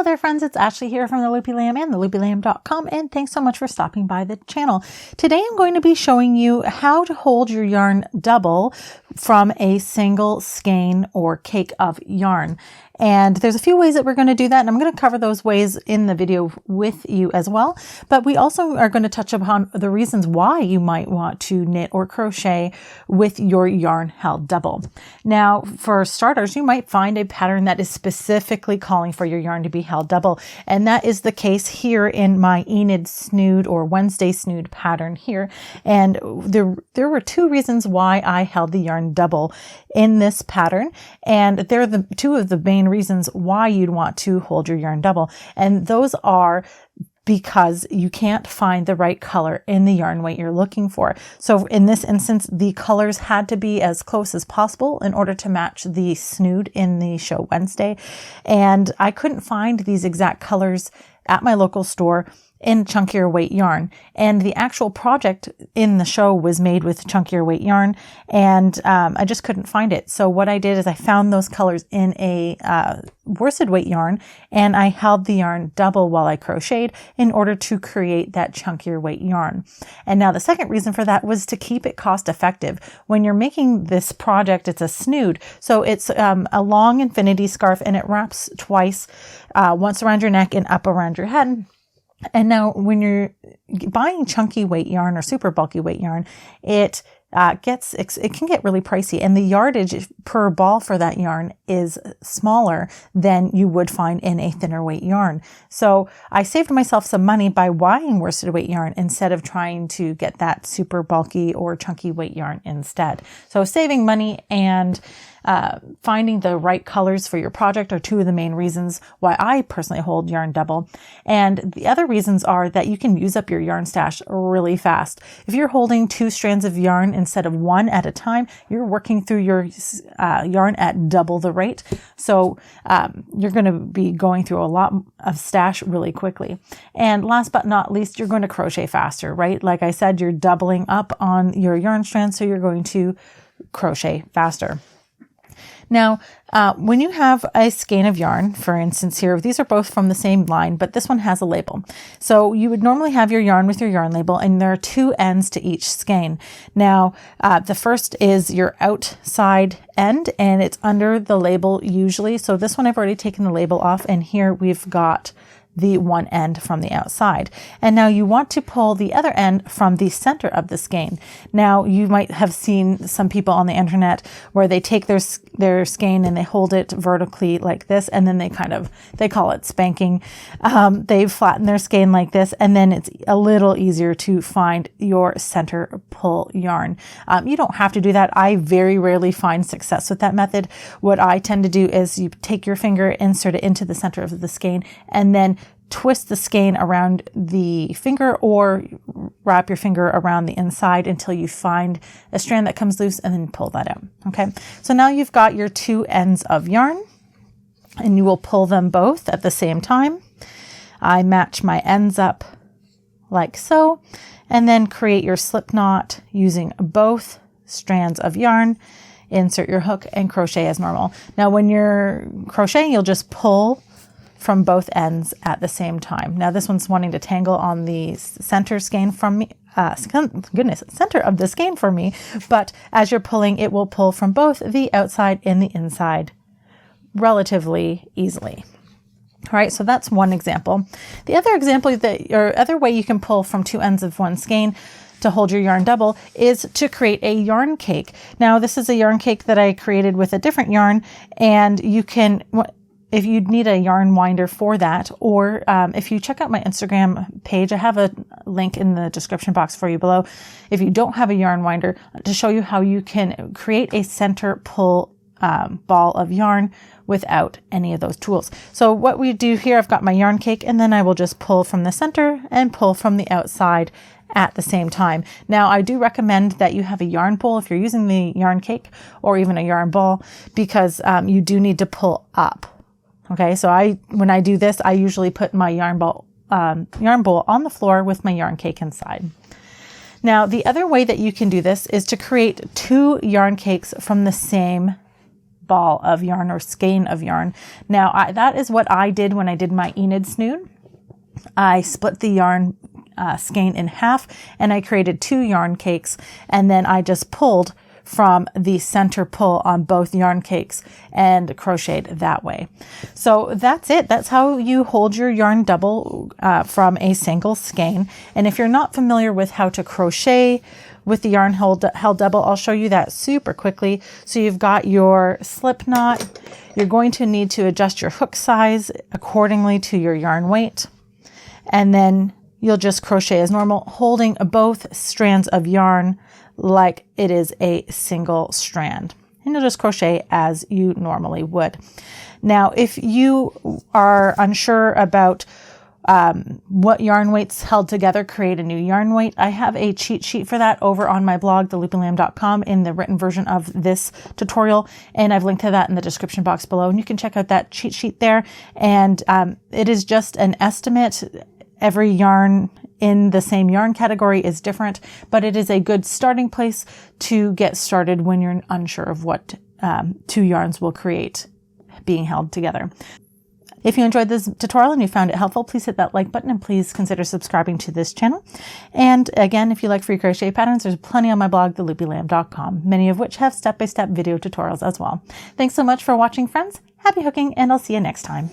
there, friends. It's Ashley here from the Loopy Lamb and theloopylamb.com, and thanks so much for stopping by the channel. Today I'm going to be showing you how to hold your yarn double from a single skein or cake of yarn. And there's a few ways that we're going to do that, and I'm going to cover those ways in the video with you as well. But we also are going to touch upon the reasons why you might want to knit or crochet with your yarn held double. Now, for starters, you might find a pattern that is specifically calling for your yarn to be held double. And that is the case here in my Enid snood or Wednesday snood pattern here. And there were two reasons why I held the yarn double in this pattern. And they're the two of the main reasons why you'd want to hold your yarn double. And those are because you can't find the right color in the yarn weight you're looking for. So in this instance, the colors had to be as close as possible in order to match the snood in the show Wednesday. And I couldn't find these exact colors at my local store in chunkier weight yarn. And the actual project in the show was made with chunkier weight yarn, and I just couldn't find it. So what I did is I found those colors in a worsted weight yarn, and I held the yarn double while I crocheted in order to create that chunkier weight yarn. And now the second reason for that was to keep it cost effective. When you're making this project, it's a snood. So it's a long infinity scarf, and it wraps twice, once around your neck and up around your head. And now when you're buying chunky weight yarn or super bulky weight yarn, it can get really pricey, and the yardage per ball for that yarn is smaller than you would find in a thinner weight yarn. So I saved myself some money by buying worsted weight yarn instead of trying to get that super bulky or chunky weight yarn instead. So saving money and finding the right colors for your project are two of the main reasons why I personally hold yarn double. And the other reasons are that you can use up your yarn stash really fast. If you're holding 2 strands of yarn instead of 1 at a time, you're working through your yarn at double the rate. So you're going to be going through a lot of stash really quickly. And last but not least, you're going to crochet faster, right? Like I said, you're doubling up on your yarn strands, so you're going to crochet faster. Now, when you have a skein of yarn, for instance here, these are both from the same line, but this one has a label. So you would normally have your yarn with your yarn label, and there are 2 ends to each skein. Now, the first is your outside end, and it's under the label usually. So this one I've already taken the label off, and here we've got the one end from the outside. And now you want to pull the other end from the center of the skein. Now you might have seen some people on the internet where they take their skein and they hold it vertically like this, and then they call it spanking. They flatten their skein like this, and then it's a little easier to find your center pull yarn. You don't have to do that. I very rarely find success with that method. What I tend to do is you take your finger, insert it into the center of the skein, and then twist the skein around the finger or wrap your finger around the inside until you find a strand that comes loose, and then pull that out. Okay, so now you've got your 2 ends of yarn, and you will pull them both at the same time. I match my ends up like so, and then create your slip knot using both strands of yarn. Insert your hook and crochet as normal. Now when you're crocheting, you'll just pull from both ends at the same time. Now this one's wanting to tangle on the center skein from me, center of the skein for me, but as you're pulling, it will pull from both the outside and the inside relatively easily. All right, so that's one example. The other example or other way you can pull from 2 ends of one skein to hold your yarn double is to create a yarn cake. Now this is a yarn cake that I created with a different yarn, and you can, if you need a yarn winder for that, or if you check out my Instagram page, I have a link in the description box for you below. If you don't have a yarn winder, to show you how you can create a center pull ball of yarn without any of those tools. So what we do here, I've got my yarn cake, and then I will just pull from the center and pull from the outside at the same time. Now, I do recommend that you have a yarn pole if you're using the yarn cake, or even a yarn ball, because you do need to pull up. Okay, so when I do this, I usually put my yarn bowl on the floor with my yarn cake inside. Now, the other way that you can do this is to create 2 yarn cakes from the same ball of yarn or skein of yarn. Now that is what I did when I did my Enid snood. I split the yarn skein in half and I created 2 yarn cakes, and then I just pulled from the center pull on both yarn cakes and crocheted that way. So that's it. That's how you hold your yarn double from a single skein. And if you're not familiar with how to crochet with the yarn held double, I'll show you that super quickly. So you've got your slip knot. You're going to need to adjust your hook size accordingly to your yarn weight. And then you'll just crochet as normal, holding both strands of yarn like it is a single strand. And you'll just crochet as you normally would. Now, if you are unsure about what yarn weights held together create a new yarn weight, I have a cheat sheet for that over on my blog, theloopylamb.com, in the written version of this tutorial. And I've linked to that in the description box below. And you can check out that cheat sheet there. And it is just an estimate. Every yarn in the same yarn category is different, but it is a good starting place to get started when you're unsure of what 2 yarns will create being held together. If you enjoyed this tutorial and you found it helpful, please hit that like button and please consider subscribing to this channel. And again, if you like free crochet patterns, there's plenty on my blog, theloopylamb.com, many of which have step-by-step video tutorials as well. Thanks so much for watching, friends. Happy hooking, and I'll see you next time.